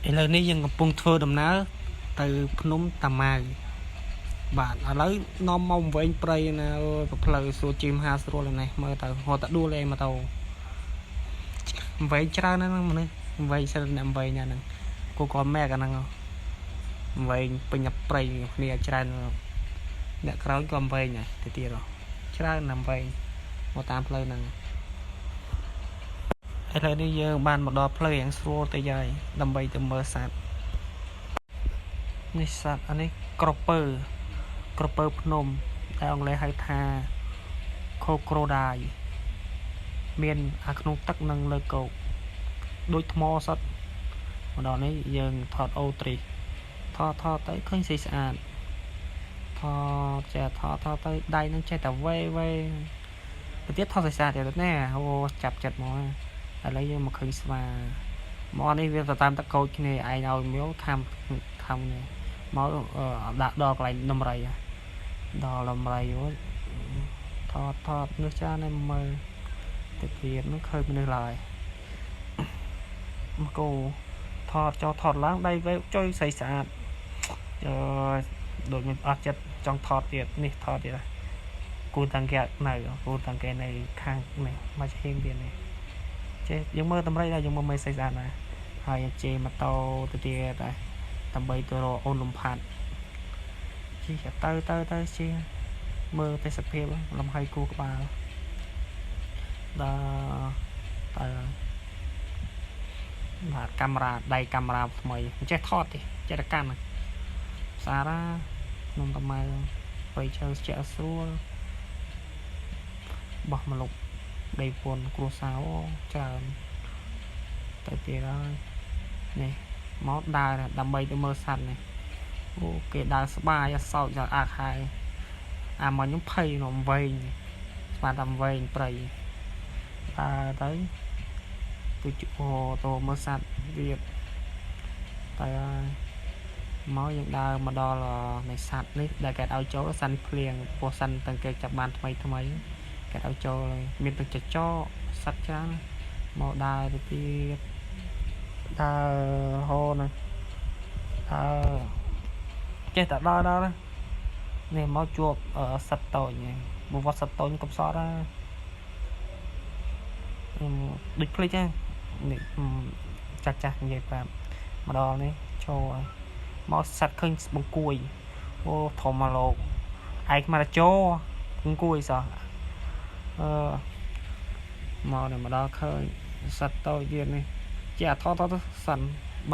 ឥឡូវនេះយើងកំពុងធ្វើដំណើរទៅភ្នំតាម៉ៅបាទឥឡូវនាំមកវែងព្រៃណាទៅផ្លូវសួរជីមហាស្រួលនេះមើលទៅហត់តែដួលឯងមកទៅវែងច្រើនហ្នឹងមនុស្សវែងសិនអ្នកវែងហ្នឹងគូកលម៉ែកហ្នឹងវែងពេញព្រៃគ្នាច្រើនអ្នកក្រោយក៏វែងដែរទៅទៀតច្រើនណាស់វែងមកតាមផ្លូវហ្នឹងឥឡូវនេះយើងបានមកដល់ផ្លូវយ៉ាងស្រួលទៅហើយដើម្បីទៅមើលសត្វនេះសត្វអានេះក្រពើភ្នំដែលអង់គ្លេសហៅថា crocodile មានអាក្នុងទឹកនិងលើគោកដូចថ្មសុទ្ធម្ដងនេះយើងថតអូទ្រីថតទៅឃើញស្អាតថតចេះថតទៅដៃនឹងចេះតែវេទៅទៀតថតស្អាតទៀតណែអូចាប់ចិត្តមកឥឡូវយើងមកឃើញស្វាមកនេះវាទៅតាមតកោចគ្នាឯងឲ្យមើលខំនេះមកដាក់ដល់កន្លែងដំរីដល់ដំរីថតnướcច្រើនឯងមើលទៅទៀតនឹងឃើញមនុស្សឡើយមកគោថតចោលថតឡើងដៃវេចុយស្អាតដូចមានអត់ចិត្តចង់ថតទៀតនេះថតទៀតគូតាំងគេនៅគូតាំងគេនៅខាងនេះមកហៀងទៀតនេះចេះយើងមើលតម្រៃដែរយើងមើលមិនស្អាតណាហើយជេម៉ូតូទៅទៀតដែរដើម្បីទៅរកអូនលំផាត់ជិះទៅជិះមើលទេសភាពលំហៃគូក្បាលដល់បាទកាមេរ៉ាដៃកាមេរ៉ាថ្មីមិនចេះថតទេចេះតែកាន់សារ៉ានំតម៉ៅបៃឈើជាស្រួលបោះមកលុកដីពន្ធគ្រួសារច្រើនទៅទៀតហើយនេះមកដើរដើម្បីទៅមើលសត្វនេះអូគេដើរស្បាយអសោចដល់អាក់ហើយអាមកខ្ញុំភ័យនំវែងស្មានតាមវែងព្រៃដើរទៅទៅមើលសត្វទៀតតែមកយើងដើរមកដល់នៃសត្វនេះដែលគេឲ្យចូលសាន់ភ្លៀងពោះសាន់ទាំងគេចាប់បានថ្មីគេឲ្យចូលមានទឹកចចសត្វច្រើនមកដើរទៅទៀតដើរហូរហ្នឹងចេះតែដើរនេះមកជួបសត្វតូចមកវត្តសត្វតូចកំសត់ដូចភ្លេចហ្នឹងនេះចាស់និយាយប្រាប់មកដល់នេះចូលមកសត្វឃើញបង្គួយអូធំមកលោកឯកមកជោបង្គួយសោះមកដល់ឃើញសត្វតូចទៀតនេះជាថតទៅសិន